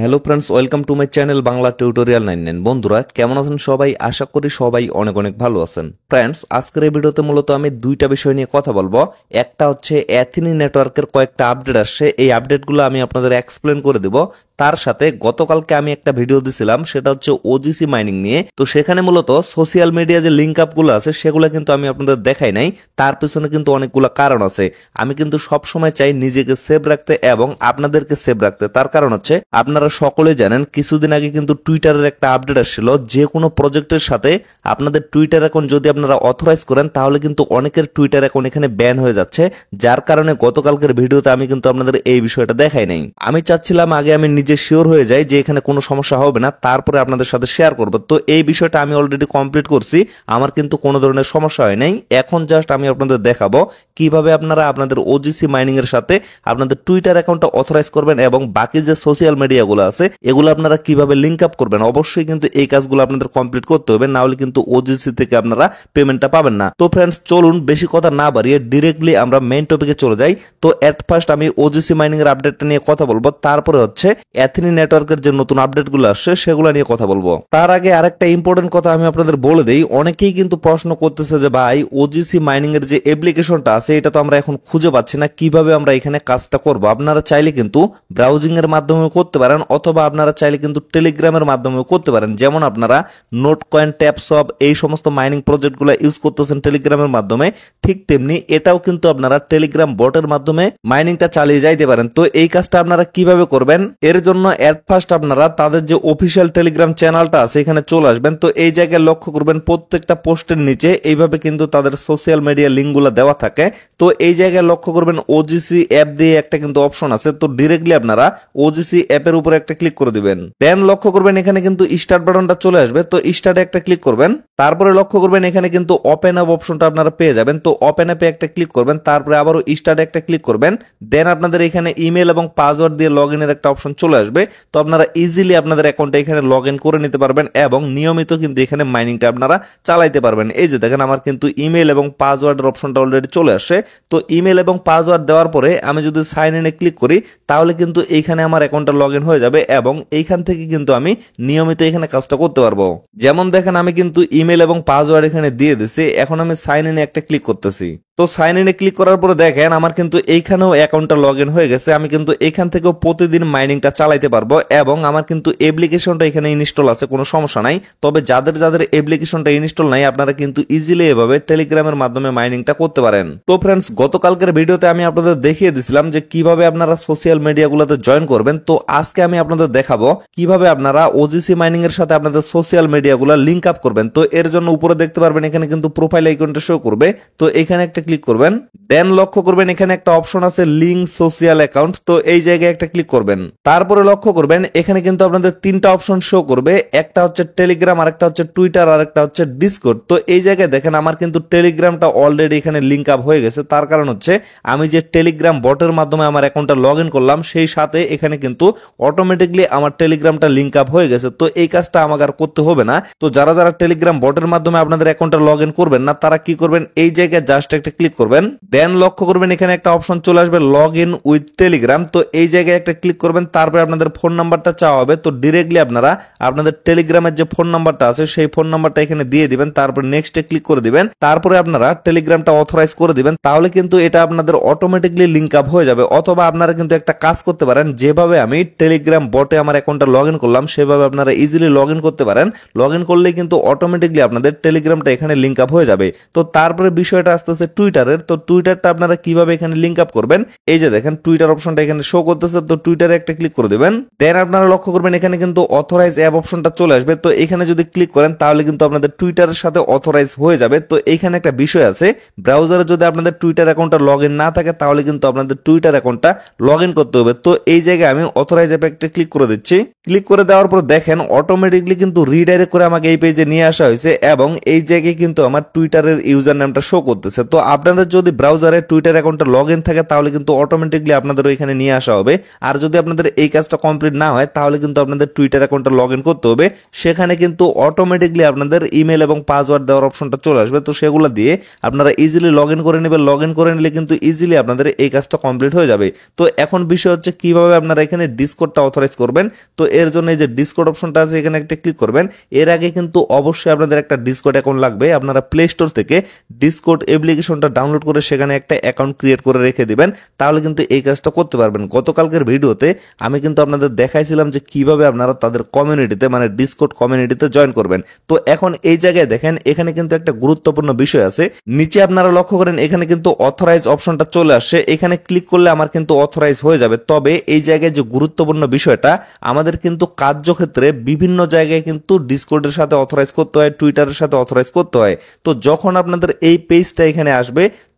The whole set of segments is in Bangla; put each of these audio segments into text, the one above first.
Hello friends, welcome to my channel Bangla tutorial 99। বন্ধুরা কেমন আছেন সবাই? আশা করি সবাই অনেক অনেক ভালো আছেন। ফ্রেন্ডস, আজকের এই ভিডিওতে মূলত আমি দুইটা বিষয় নিয়ে কথা বলবো। একটা হচ্ছে অ্যাথিনি নেটওয়ার্কের কয়েকটা আপডেট আসছে, এই আপডেটগুলো আমি আপনাদের এক্সপ্লেন করে দেব। তার সাথে গতকালকে আমি একটা ভিডিও দিছিলাম, সেটা হচ্ছে ওজিসি মাইনিং নিয়ে। তো সেখানে মূলত সোশ্যাল মিডিয়া যে লিঙ্ক আপগুলো আছে সেগুলো কিন্তু আমি আপনাদের দেখাই নাই। তার পিছনে কিন্তু অনেকগুলো কারণ আছে। আমি কিন্তু সবসময় চাই নিজেকে সেভ রাখতে এবং আপনাদেরকে সেভ রাখতে। তার কারণ হচ্ছে আপনারা সকলে জানেন কিছুদিন আগে কিন্তু টুইটারের একটা আপডেট আসছিল, যে কোনো প্রজেক্টের সাথে আপনাদের টুইটার অ্যাকাউন্ট যদি আপনারা অথরাইজ করেন তাহলে কিন্তু অনেকের টুইটার অ্যাকাউন্ট এখানে ব্যান হয়ে যাচ্ছে। যার কারণে গতকালকের ভিডিওতে আমি কিন্তু আপনাদের এই বিষয়টা দেখাই নাই। আমি চাচ্ছিলাম আগে আমি নিজে শিওর হয়ে যাই যে এখানে কোনো সমস্যা হবে না, তারপরে আপনাদের সাথে শেয়ার করব। তো এই বিষয়টা আমি অলরেডি কমপ্লিট করছি, আমার কিন্তু কোনো ধরনের সমস্যা হয় নাই। এখন জাস্ট আমি আপনাদের দেখাবো কিভাবে আপনারা আপনাদের ওজিসি মাইনিং এর সাথে আপনাদের টুইটার অ্যাকাউন্টটা অথরাইজ করবেন এবং বাকি যে সোশ্যাল মিডিয়াগুলো আছে এগুলো আপনারা কিভাবে লিংক আপ করবেন। অবশ্যই কিন্তু এই কাজগুলো আপনাদের কমপ্লিট করতে হবে, না হলে কিন্তু ওজিসি থেকে আপনারা পেমেন্টটা পাবেন না। তো ফ্রেন্ডস, চলুন বেশি কথা না বাড়িয়ে ডিরেক্টলি আমরা মেইন টপিকে চলে যাই। তো এট ফার্স্ট আমি ওজিসি মাইনিং এর আপডেটটা নিয়ে কথা বলবো, তারপরে হচ্ছে অ্যাথিনি নেটওয়ার্কের যে নতুন আপডেটগুলো আসছে সেগুলো নিয়ে কথা বলবো। তার আগে আরেকটা ইম্পর্টেন্ট কথা আমি আপনাদের বলে দেই। অনেকেই কিন্তু প্রশ্ন করতেছে যে ভাই, ওজিসি মাইনিং এর যে অ্যাপ্লিকেশনটা আছে এটা তো আমরা এখন খুঁজে পাচ্ছি না, কিভাবে আমরা এখানে কাজটা করব। আপনারা চাইলে কিন্তু ব্রাউজিং এর মাধ্যমে করতে পারেন, অথবা আপনারা চাইলে কিন্তু টেলিগ্রামের মাধ্যমে করতে পারেন। যেমন আপনারা নোট কয়েন, ট্যাপসব এই সমস্ত মাইনিং প্রজেক্টগুলো ইউজ করতেছেন টেলিগ্রামের মাধ্যমে, ঠিক তেমনি এটাও কিন্তু আপনারা টেলিগ্রাম বটের মাধ্যমে মাইনিংটা চালিয়ে যাইতে পারেন। তো এই কাজটা আপনারা কিভাবে করবেন, এর জন্য এট ফার্স্ট আপনারা তাদের যে অফিসিয়াল টেলিগ্রাম চ্যানেলটা আছে এখানে চলে আসবেন। তো এই জায়গায় লক্ষ্য করবেন প্রত্যেকটা পোস্টের নিচে এইভাবে কিন্তু তাদের সোশ্যাল মিডিয়া লিঙ্কগুলো দেওয়া থাকে। তো এই জায়গায় লক্ষ্য করবেন ওজিসি অ্যাপ দিয়ে একটা কিন্তু অপশন আছে। তো ডিরেক্টলি আপনারা ওজিসি অ্যাপের উপরে একটা ক্লিক করে দিবেন। দেন লক্ষ্য করবেন এখানে কিন্তু স্টার্ট বাটনটা চলে আসবে। তো স্টার্টে একটা ক্লিক করবেন, তারপরে লক্ষ্য করবেন এখানে কিন্তু ওপেন অ্যাপ অপশনটা আপনারা পেয়ে যাবেন। তো ওপেন অ্যাপে একটা ক্লিক করবেন, তারপরে আবারও স্টার্টে একটা ক্লিক করবেন। দেন আপনাদের এখানে ইমেল এবং পাসওয়ার্ড দিয়ে লগ ইনের একটা অপশন চলে আসবে। তো আপনারা ইজিলি আপনাদের অ্যাকাউন্টে এখানে লগ ইন করে নিতে পারবেন এবং নিয়মিত কিন্তু এখানে মাইনিংটা আপনারা চালাইতে পারবেন। এই যে দেখেন আমার কিন্তু ইমেল এবং পাসওয়ার্ডের অপশনটা অলরেডি চলে আসে। তো ইমেল এবং পাসওয়ার্ড দেওয়ার পরে আমি যদি সাইন ইনে ক্লিক করি তাহলে কিন্তু এইখানে আমার অ্যাকাউন্টটা লগ ইন হয়ে যাবে এবং এইখান থেকে কিন্তু আমি নিয়মিত এখানে কাজটা করতে পারবো। যেমন দেখেন আমি কিন্তু ইমেল এবং পাসওয়ার্ড এখানে দিয়ে দিছি। এখন আমি সাইন ইনে একটা ক্লিক করতেছি। তো সাইন ইনে ক্লিক করার পরে দেখেন আমার কিন্তু এইখানেও অ্যাকাউন্টটা লগ ইন হয়ে গেছে। আমি কিন্তু এখান থেকেও প্রতিদিন মাইনিংটা চালাইতে পারবো এবং আমার কিন্তু অ্যাপ্লিকেশনটা এখানে ইনস্টল আছে, কোনো সমস্যা নাই। তবে যাদের যাদের অ্যাপ্লিকেশনটা ইনস্টল নাই আপনারা কিন্তু ইজিলি এভাবে টেলিগ্রামের মাধ্যমে মাইনিংটা করতে পারেন। তো ফ্রেন্ডস, গতকালকের ভিডিওতে আমি আপনাদের দেখিয়ে দিছিলাম যে কিভাবে আপনারা সোশ্যাল মিডিয়াগুলোতে জয়েন করবেন। তো আজকে আমি আপনাদের দেখাবো কিভাবে আপনারা ওজিসি মাইনিং এর সাথে আপনাদের সোশ্যাল মিডিয়াগুলো লিংক আপ করবেন। তো এর জন্য উপরে দেখতে পারবেন এখানে কিন্তু প্রোফাইল আইকনটা শো করবে। তো এখানে একটা ক্লিক করবেন। দেন লক্ষ্য করবেন এখানে একটা অপশন আছে লিংক সোশ্যাল অ্যাকাউন্ট। তো এই জায়গায় একটা ক্লিক করবেন। তারপরে লক্ষ্য করবেন এখানে কিন্তু আপনাদের তিনটা অপশন শো করবে, একটা হচ্ছে টেলিগ্রাম, আরেকটা হচ্ছে টুইটার, আরেকটা হচ্ছে ডিসকর্ড। তো এই জায়গায় দেখেন আমার কিন্তু টেলিগ্রামটা অলরেডি এখানে লিংক আপ হয়ে গেছে। তার কারণ হচ্ছে আমি যে টেলিগ্রাম বটের মাধ্যমে আমার অ্যাকাউন্টটা লগ ইন করলাম সেই সাথে এখানে কিন্তু অটোমেটিকলি আমার টেলিগ্রামটা লিংক আপ হয়ে গেছে। তো এই কাজটা আমাকে আর করতে হবে না। তো যারা যারা টেলিগ্রাম বটের মাধ্যমে আপনাদের অ্যাকাউন্টটা লগ ইন করবেন না তারা কি করবেন, এই জায়গায় জাস্ট একটা ক্লিক করবেন। দেন লক্ষ্য করবেন এখানে একটা অপশন চলে আসবে লগ ইন উইথ টেলিগ্রাম। তো এই জায়গায় একটা ক্লিক করবেন, তারপরে আপনাদের ফোন নাম্বারটা চাওয়া হবে। তো ডিরেক্টলি আপনারা আপনাদের টেলিগ্রামের যে ফোন নাম্বারটা আছে সেই ফোন নাম্বারটা এখানে দিয়ে দিবেন, তারপর নেক্সটে ক্লিক করে দিবেন। তারপরে আপনারা টেলিগ্রামটা অথরাইজ করে দিবেন, তাহলে কিন্তু এটা আপনাদের অটোমেটিকলি লিংক আপ হয়ে যাবে। অথবা আপনারা কিন্তু একটা কাজ করতে পারেন, যেভাবে আমি টেলিগ্রাম বটে আমার অ্যাকাউন্টটা লগ ইন করলাম সেভাবে আপনারা ইজিলি লগ ইন করতে পারেন। লগ ইন করলে কিন্তু অটোমেটিকলি আপনাদের টেলিগ্রামটা এখানে লিংক আপ হয়ে যাবে। তো তারপরে বিষয়টা আসতেছে টুইটারের। তো টুইটারটা আপনারা কিভাবে এখানে লিংক আপ করবেন, এই যে দেখেন টুইটার অপশনটা এখানে শো করতেছে। তো টুইটারে একটা ক্লিক করে দিবেন। দেন আপনারা লক্ষ্য করবেন এখানে কিন্তু অথরাইজ অ্যাপ অপশনটা চলে আসবে। তো এখানে যদি ক্লিক করেন তাহলে কিন্তু আপনাদের টুইটারের সাথে অথরাইজ হয়ে যাবে। তো এইখানে একটা বিষয় আছে, ব্রাউজারে যদি আপনাদের টুইটার অ্যাকাউন্টটা লগ ইন না থাকে তাহলে কিন্তু আপনাদের টুইটার অ্যাকাউন্টটা লগ ইন করতে হবে। তো এই জায়গায় আমি অথরাইজ অ্যাপে একটা ক্লিক করে দিচ্ছি। ক্লিক করে দেওয়ার পর দেখেন অটোমেটিকলি কিন্তু রিডাইরেক্ট করে আমাকে এই পেজে নিয়ে আসা হয়েছে এবং এই জায়গায় কিন্তু আমার টুইটারের ইউজার নেমটা শো করতেছে। তো আপনাদের যদি ব্রাউজারে টুইটার অ্যাকাউন্টে লগ ইন থাকে তাহলে কিন্তু অটোমেটিকলি আপনাদের এখানে নিয়ে আসা হবে। আর যদি আপনাদের এই কাজটা কমপ্লিট না হয় তাহলে কিন্তু আপনাদের টুইটার অ্যাকাউন্টে লগ ইন করতে হবে। সেখানে কিন্তু অটোমেটিকলি আপনাদের ইমেল এবং পাসওয়ার্ড দেওয়ার অপশনটা চলে আসবে, তো সেগুলো দিয়ে আপনারা ইজিলি লগ ইন করে নেবেন। লগ ইন করে নিলে কিন্তু ইজিলি আপনাদের এই কাজটা কমপ্লিট হয়ে যাবে। তো এখন বিষয় হচ্ছে কিভাবে আপনারা এখানে ডিসকর্ডটা অথরাইজ করবেন। তো এর জন্য এই যে ডিসকর্ড অপশনটা আছে এখানে একটা ক্লিক করবেন। এর আগে কিন্তু অবশ্যই আপনাদের একটা ডিসকর্ড অ্যাকাউন্ট লাগবে। আপনারা প্লে স্টোর থেকে ডিসকর্ড অ্যাপ্লিকেশনটা ডাউনলোড করে সেখানে একটা অ্যাকাউন্ট ক্রিয়েট করে রেখে দিবেন, তাহলে কিন্তু এই কাজটা করতে পারবেন। গতকালকের ভিডিওতে আমি কিন্তু আপনাদের দেখাইছিলাম যে কিভাবে আপনারা তাদের কমিউনিটিতে মানে ডিসকর্ড কমিউনিটিতে জয়েন করবেন। তো এখন এই জায়গায় দেখেন এখানে কিন্তু একটা গুরুত্বপূর্ণ বিষয় আছে। নিচে আপনারা লক্ষ্য করেন এখানে কিন্তু অথরাইজ অপশনটা চলে আসছে। এখানে ক্লিক করলে আমার কিন্তু অথরাইজ হয়ে যাবে। তবে এই জায়গায় যে গুরুত্বপূর্ণ বিষয়টা, আমাদের কিন্তু কার্যক্ষেত্রে বিভিন্ন জায়গায় কিন্তু ডিসকর্ডের সাথে অথরাইজ করতে হয়, টুইটারের সাথে অথরাইজ করতে হয়। তো যখন আপনাদের এই পেজটা এখানে আসবে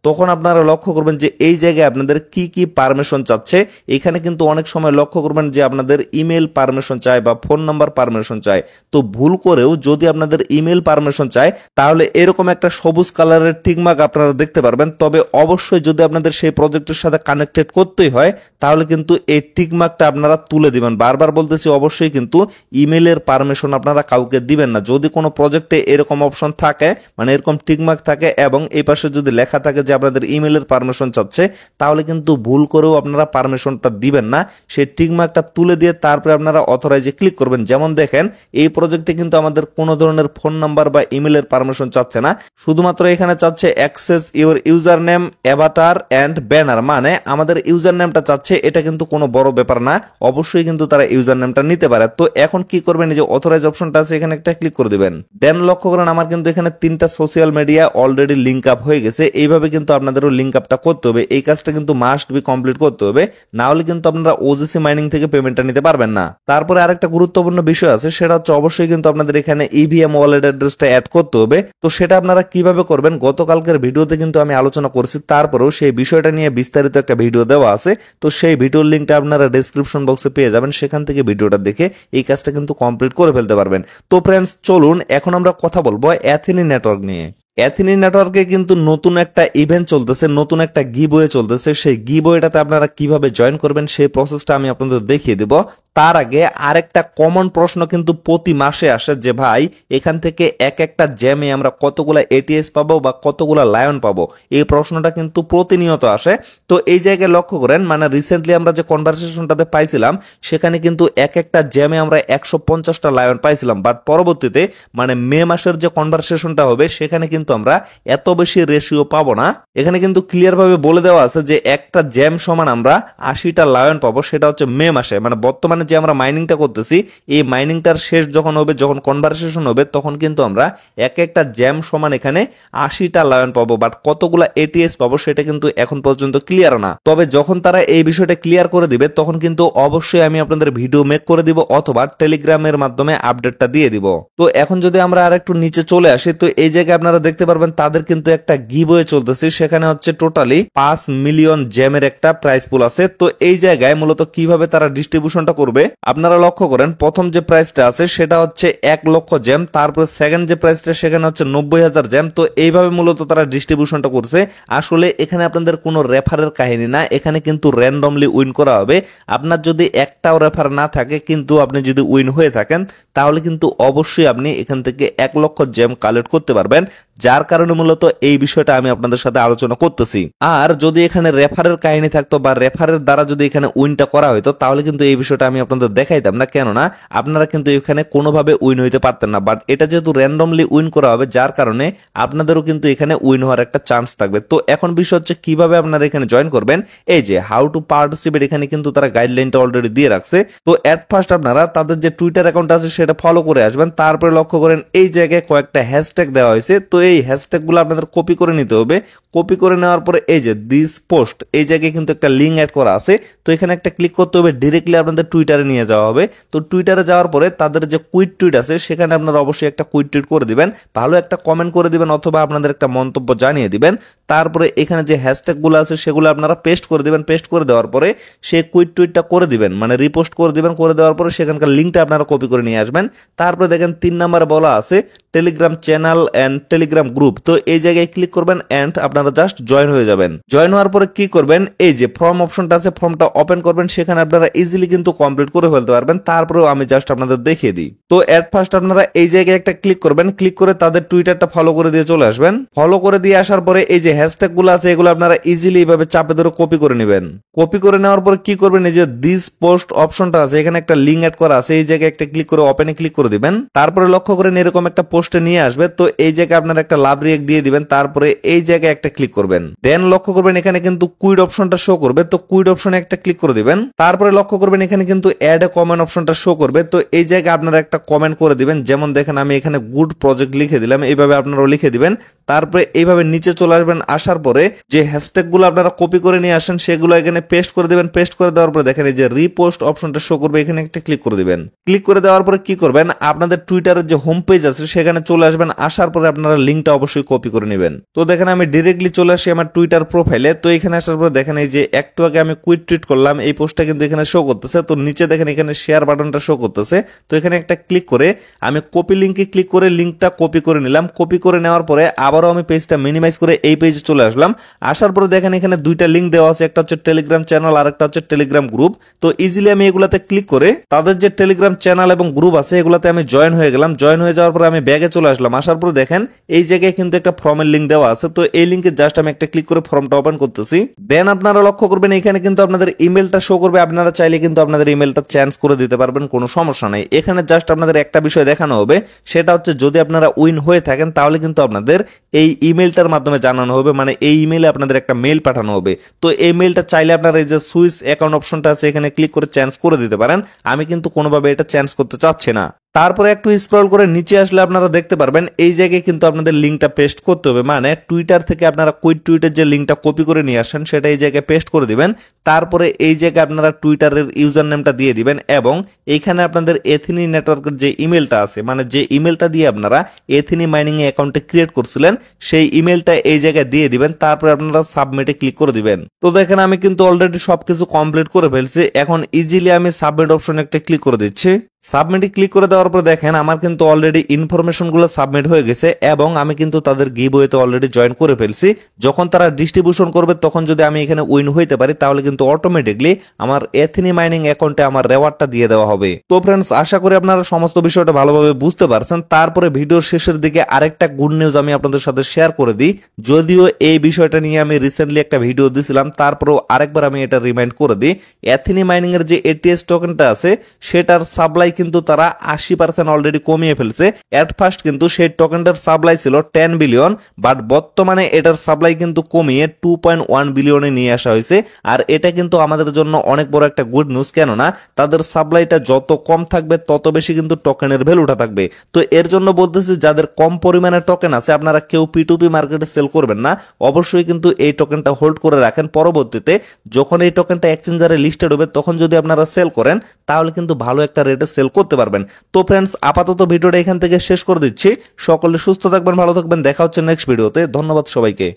তখন আপনারা লক্ষ্য করবেন যে এই জায়গায় আপনাদের কি কি পারমিশন চাচ্ছে। এখানে কিন্তু অনেক সময় লক্ষ্য করবেন যে আপনাদের ইমেল পারমিশন চায় বা ফোন নাম্বার পারমিশন চায়। তো ভুল করেও যদি আপনাদের ইমেল পারমিশন চায় তাহলে এরকম একটা সবুজ কালারের টিকমার্ক আপনারা দেখতে পারবেন। তবে অবশ্যই যদি আপনাদের সেই প্রজেক্টের সাথে কানেক্টেড করতেই হয় তাহলে কিন্তু এই টিকমার্কটা আপনারা তুলে দিবেন। বারবার বলতেছি অবশ্যই কিন্তু ইমেলের পারমিশন আপনারা কাউকে দিবেন না। যদি কোনো প্রজেক্টে এরকম অপশন থাকে মানে এরকম টিকমার্ক থাকে এবং এই পাশে যদি লেখা থাকে যে আপনাদের ইমেলের পারমিশন চাচ্ছে তাহলে কিন্তু ভুল করেও আপনারা পারমিশনটা দিবেন না। সেই টিকমার্কটা তুলে দিয়ে তারপরে আপনারা অথরাইজে ক্লিক করবেন। যেমন দেখেন এই প্রজেক্টে কিন্তু আমাদের কোনো ধরনের ফোন নাম্বার বা ইমেলের পারমিশন চাচ্ছে না, শুধুমাত্র এখানে চাচ্ছে access your user name Avatar and banner, মানে আমাদের ইউজার নেমটা চাচ্ছে। এটা কিন্তু কোনো বড় ব্যাপার না, অবশ্যই কিন্তু তারা ইউজার নেমটা নিতে পারে। তো এখন কি করবেন, এই যে অথরাইজ অপশনটা আছে এখানে একটা ক্লিক করে দিবেন। দেন লক্ষ্য করেন আমার কিন্তু এখানে 3টা social media already link up হয়ে গেছে। এইভাবে কিন্তু আপনাদেরও লিঙ্ক আপটা করতে হবে। এই কাজটা কিন্তু মাস্ট বি কমপ্লিট করতে হবে, না হলে কিন্তু আপনারা ওজিসি মাইনিং থেকে পেমেন্টটা নিতে পারবেন না। তারপরে আরেকটা গুরুত্বপূর্ণ বিষয় আছে, সেটা হচ্ছে অবশ্যই কিন্তু আপনাদের এখানে ইভিএম ওয়ালেট অ্যাড্রেসটা অ্যাড করতে হবে। তো সেটা আপনারা কিভাবে করবেন গতকালকের ভিডিওতে কিন্তু আমি আলোচনা করছি, তারপরেও সেই বিষয়টা নিয়ে বিস্তারিত একটা ভিডিও দেওয়া আছে। তো সেই ভিডিওর লিঙ্কটা আপনারা ডেসক্রিপশন বক্সে পেয়ে যাবেন, সেখান থেকে ভিডিওটা দেখে এই কাজটা কিন্তু কমপ্লিট করে ফেলতে পারবেন। তো ফ্রেন্ডস চলুন এখন আমরা কথা বলবো অ্যাথিনি নেটওয়ার্ক নিয়ে। অ্যাথিনি নেটওয়ার্কে কিন্তু নতুন একটা ইভেন্ট চলতেছে, নতুন একটা গিভওয়ে চলতেছে। সেই গিভওয়েটাতে আপনারা কিভাবে জয়েন করবেন সেই প্রসেসটা আমি আপনাদের দেখিয়ে দেব। তার আগে আরেকটা কমন প্রশ্ন কিন্তু প্রতি মাসে আসে যে ভাই এখান থেকে এক একটা জ্যামে আমরা কতগুলা এটিএস পাবো বা কতগুলা লায়ন পাবো, এই প্রশ্নটা কিন্তু প্রতিনিয়ত আসে। তো এই জায়গায় লক্ষ্য করেন মানে রিসেন্টলি আমরা যে কনভারসেশনটাতে পাইছিলাম সেখানে কিন্তু এক একটা জ্যামে আমরা 150টা লায়ন পাইছিলাম, বাট পরবর্তীতে মানে মে মাসের যে কনভারসেশনটা হবে সেখানে কিন্তু আমরা এত বেশি রেশিও পাবো না। এখানে কিন্তু ক্লিয়ার ভাবে বলে দেওয়া আছে যে একটা জ্যাম সমান আমরা 80টা লায়ন পাবো, সেটা হচ্ছে মে মাসে। মানে বর্তমানে যে আমরা মাইনিংটা করতেছি এই মাইনিংটার শেষ যখন হবে, যখন কনভারসেশন হবে তখন কিন্তু আমরা এক একটা জ্যাম সমান এখানে 80টা লায়ন পাবো, বাট কতগুলা এটিএস পাবো সেটা কিন্তু এখন পর্যন্ত ক্লিয়ার না। তবে যখন তারা এই বিষয়টা ক্লিয়ার করে দিবে তখন কিন্তু অবশ্যই আমি আপনাদের ভিডিও মেক করে দিব অথবা টেলিগ্রামের মাধ্যমে আপডেটটা দিয়ে দিব। তো এখন যদি আমরা আর একটু নিচে চলে আসি, তো এই জায়গায় আপনারা দেখতে পারবেন তাদের কিন্তু একটা গিভওয়ে চলতেছে, সেখানে হচ্ছে টোটালি 5 মিলিয়ন জ্যামের একটা প্রাইস পুল আছে। তো এই জায়গায় মূলত কিভাবে তারা ডিস্ট্রিবিউশনটা করবে আপনারা লক্ষ্য করেন, প্রথম যে প্রাইসটা আছে সেটা হচ্ছে 1 লক্ষ জ্যাম, তারপর সেকেন্ড যে প্রাইসটা সেখানে হচ্ছে 90,000 জ্যাম। তো এইভাবে মূলত তারা ডিস্ট্রিবিউশনটা করছে। আসলে এখানে আপনাদের কোনো রেফারের কাহিনী না, এখানে কিন্তু র্যান্ডমলি উইন করা হবে। আপনার যদি একটাও রেফার না থাকে কিন্তু আপনি যদি উইন হয়ে থাকেন তাহলে কিন্তু অবশ্যই আপনি এখান থেকে 1 লক্ষ জ্যাম কালেক্ট করতে পারবেন, যার কারণে মূলত এই বিষয়টা আমি আপনাদের সাথে আলোচনা করতেছি। আর যদি এখানে রেফারের কাহিনী থাকতো বা রেফারের দ্বারা যদি এখানে উইনটা করা হইতো তাহলে কিন্তু এই বিষয়টা আমি আপনাদের দেখাইতাম না, কেননা আপনারা কিন্তু এখানে কোনোভাবে উইন হইতে পারতেন না। বাট এটা যেহেতু র্যান্ডমলি উইন করা হবে যার কারণে আপনাদেরও কিন্তু এখানে উইন হওয়ার একটা চান্স থাকবে। তো এখন বিষয় হচ্ছে কিভাবে আপনারা এখানে জয়েন করবেন। এই যে হাউ টু পার্টিসিপেট এখানে কিন্তু তারা গাইডলাইনটা অলরেডি দিয়ে রাখছে। তো এট ফার্স্ট আপনারা তাদের যে টুইটার অ্যাকাউন্ট আছে সেটা ফলো করে আসবেন। তারপরে লক্ষ্য করেন এই জায়গায় কয়েকটা হ্যাশট্যাগ দেওয়া হয়েছে, তো এই হ্যাশট্যাগ গুলো আপনাদের কপি করে নিতে হবে। কপি করে নেওয়ার পরে এই যে দিস পোস্ট এই জায়গায় কিন্তু একটা লিঙ্ক অ্যাড করা আছে, তো এখানে একটা ক্লিক করতে হবে, ডিরেক্টলি আপনাদের টুইটারে নিয়ে যাওয়া হবে। তো টুইটারে যাওয়ার পরে তাদের যে কুইট টুইট আছে সেখানে আপনারা অবশ্যই একটা কুইট টুইট করে দিবেন, ভালো একটা কমেন্ট করে দিবেন অথবা আপনাদের একটা মন্তব্য জানিয়ে দিবেন। তারপরে এখানে যে হ্যাশট্যাগ গুলো আছে সেগুলো আপনারা পেস্ট করে দিবেন। পেস্ট করে দেওয়ার পরে সেই কুইট টুইটটা করে দিবেন, মানে রিপোস্ট করে দিবেন। করে দেওয়ার পরে সেখানকার লিঙ্কটা আপনারা কপি করে নিয়ে আসবেন। তারপরে দেখেন 3 নম্বরে বলা আছে Telegram channel and Telegram Telegram group. তো এই জায়গায় ক্লিক করবেন এন্ড আপনারা জাস্ট জয়েন হয়ে যাবেন। জয়েন হওয়ার পরে কি করবেন, এই যে ফর্ম অপশনটা আছে ফর্মটা ওপেন করবেন, সেখানে আপনারা ইজিলি কিন্তু কমপ্লিট করে ফেলতে পারবেন। তারপরেও আমি জাস্ট আপনাদের দেখিয়ে দিই। তো এট ফার্স্ট আপনারা এই জায়গায় একটা ক্লিক করবেন, ক্লিক করে তাদের টুইটারটা ফলো করে দিয়ে চলে আসবেন। ফলো করে দিয়ে আসার পরে এই যে হ্যাশট্যাগ গুলো আছে এগুলো আপনারা ইজিলি এইভাবে চাপে ধরে কপি করে নেবেন। কপি করে নেওয়ার পরে কি করবেন, এই যে দিস পোস্ট অপশনটা আছে এখানে একটা লিঙ্ক অ্যাড করা আছে, এই জায়গায় একটা ক্লিক করে ওপেনে ক্লিক করে দিবেন। তারপরে লক্ষ্য করেন এরকম একটা পোস্টে নিয়ে আসবে। তো এই জায়গায় আপনারা একটা লাভ রিয়েক্ট দিয়ে দিবেন, তারপরে এই জায়গায় একটা ক্লিক করবেন। দেন লক্ষ্য করবেন এখানে কিন্তু কুইড অপশনটা শো করবে, তো কুইড অপশনে একটা ক্লিক করে দিবেন। তারপরে লক্ষ্য করবেন এখানে কিন্তু অ্যাড এ কমেন্ট অপশনটা শো করবে। তো এই জায়গায় আপনারা একটা কমেন্ট করে দিবেন, যেমন দেখেন আমি এখানে গুড প্রজেক্ট লিখে দিলাম, এইভাবে আপনারাও লিখে দিবেন। তারপরে এইভাবে নিচে চলে আসবেন, আসার পরে যে হ্যাশট্যাগ গুলো আপনারা কপি করে নিয়ে আসেন সেগুলো এখানে পেস্ট করে দিবেন। পেস্ট করে দেওয়ার পরে দেখেন এই যে রিপোস্ট অপশনটা শো করবে, এখানে একটা ক্লিক করে দিবেন। ক্লিক করে দেওয়ার পরে কি করবেন, আপনাদের টুইটারের যে হোম পেজ আছে সেখানে চলে আসবেন। আসার পরে আপনারা লিঙ্কটা অবশ্যই কপি করে নেবেন। তো দেখেন আমি ডিরেক্টলি চলে আসি আমার টুইটার প্রোফাইলে। তো এখানে আসার পরে দেখেন এই যে একটু আগে আমি কুইট টুইট করলাম, এই পোস্টটা কিন্তু এখানে শো করতেছে। তো নিচে দেখেন এখানে শেয়ার বাটনটা শো করতেছে। তো এখানে একটা ক্লিক করে আমি কপি লিঙ্কে ক্লিক করে লিঙ্কটা কপি করে নিলাম। কপি করে নেওয়ার পরে আবারও আমি পেজটা মিনিমাইজ করে এই পেজে চলে আসলাম। আসার পরে দেখেন এখানে দুইটা লিঙ্ক দেওয়া আছে, একটা হচ্ছে টেলিগ্রাম চ্যানেল আর একটা হচ্ছে টেলিগ্রাম গ্রুপ। তো ইজিলি আমি এগুলাতে ক্লিক করে তাদের যে টেলিগ্রাম চ্যানেল এবং গ্রুপ আছে এগুলাতে আমি জয়েন হয়ে গেলাম। জয়েন হয়ে যাওয়ার পরে আমি ব্যাগে চলে আসলাম। আসার পরে দেখেন এই জায়গায় কিন্তু একটা ফর্মের লিঙ্ক দেওয়া আছে। তো এই লিঙ্কে জাস্ট আমি একটা ক্লিক করে ফর্মটা ওপেন করতেছি। দেন আপনারা লক্ষ্য করবেন এখানে কিন্তু আপনাদের ইমেলটা শো করবে। আপনারা চাইলে কিন্তু আপনাদের ইমেলটা চেঞ্জ করে দিতে পারবেন, কোনো সমস্যা নাই। এখানে জাস্ট আপনাদের একটা বিষয় দেখানো হবে, সেটা হচ্ছে যদি আপনারা উইন হয়ে থাকেন তাহলে কিন্তু আপনাদের এই ইমেলটার মাধ্যমে জানানো হবে, মানে এই ইমেলে আপনাদের একটা মেল পাঠানো হবে। তো এই মেলটা চাইলে আপনারা এই যে সুইচ অ্যাকাউন্ট অপশনটা আছে এখানে ক্লিক করে চেঞ্জ করে দিতে পারেন। আমি কিন্তু কোনোভাবে এটা চেঞ্জ করতে চাচ্ছি না। তারপরে একটু স্ক্রল করে নিচে আসলে আপনারা দেখতে পারবেন এই জায়গায় কিন্তু আপনাদের লিঙ্কটা পেস্ট করতে হবে, মানে টুইটার থেকে আপনারা কুইট টুইটের যে লিঙ্কটা কপি করে নিয়ে আসেন সেটা এই জায়গায় পেস্ট করে দিবেন। তারপরে এই জায়গায় আপনারা টুইটারের ইউজার নেমটা দিয়ে দিবেন এবং এইখানে আপনাদের এথিনি নেটওয়ার্কের যে ইমেলটা আছে, মানে যে ইমেলটা দিয়ে আপনারা এথিনি মাইনিং এ অ্যাকাউন্টে ক্রিয়েট করছিলেন সেই ইমেলটা এই জায়গায় দিয়ে দিবেন। তারপরে আপনারা সাবমিটে ক্লিক করে দিবেন। তো দেখেন আমি কিন্তু অলরেডি সবকিছু কমপ্লিট করে ফেলছি। এখন ইজিলি আমি সাবমিট অপশনে একটা ক্লিক করে দিচ্ছি। সাবমিটে ক্লিক করে দেওয়ার পর দেখেন আমার কিন্তু অলরেডি ইনফরমেশনগুলো সাবমিট হয়ে গেছে এবং আমি কিন্তু তাদের গিভওয়েতে অলরেডি জয়েন করে ফেলছি। যখন তারা ডিস্ট্রিবিউশন করবে তখন যদি আমি এখানে উইন হইতে পারি তাহলে কিন্তু অটোমেটিকলি আমার এথিনি মাইনিং অ্যাকাউন্টে আমার রেওয়ার্ডটা দিয়ে দেওয়া হবে। তো ফ্রেন্ডস, আশা করি আপনারা সমস্ত বিষয়টা ভালোভাবে বুঝতে পারছেন। তারপরে ভিডিওর শেষের দিকে আরেকটা গুড নিউজ আমি আপনাদের সাথে শেয়ার করে দিই। যদিও এই বিষয়টা নিয়ে আমি রিসেন্টলি একটা ভিডিও দিয়েছিলাম, তারপরেও আরেকবার আমি এটা রিমাইন্ড করে দিই। এথিনি মাইনিং এর যে এটিএস টোকেনটা আছে সেটার সাপ্লাই কিন্তু তারা 80% অলরেডি কমিয়ে ফেলছে। এট ফার্স্ট কিন্তু সেই টোকেনটার সাপ্লাই ছিল 10 বিলিয়ন, বাট বর্তমানে এটার সাপ্লাই কিন্তু কমিয়ে 2.1 বিলিয়নে নিয়ে আসা হয়েছে। আর এটা কিন্তু আমাদের জন্য অনেক বড় একটা গুড নিউজ, কেননা তাদের সাপ্লাইটা যত কম থাকবে তত বেশি কিন্তু টোকেনের ভ্যালুটা থাকবে। তো এর জন্য বলতেছি যাদের কম পরিমাণে টোকেন আছে আপনারা কেউ P2P মার্কেটে সেল করবেন না, অবশ্যই কিন্তু এই টোকেনটা হোল্ড করে রাখেন। পরবর্তীতে যখন এই টোকেনটা এক্সচেঞ্জারে লিস্টেড হবে তখন যদি আপনারা সেল করেন তাহলে কিন্তু ভালো একটা রেটে সেল করতে পারবেন। তো ফ্রেন্ডস, আপাতত ভিডিওটা এখান থেকে শেষ করে দিচ্ছি। সকলে সুস্থ থাকবেন, ভালো থাকবেন, দেখা হচ্ছে নেক্সট ভিডিওতে। ধন্যবাদ সবাইকে।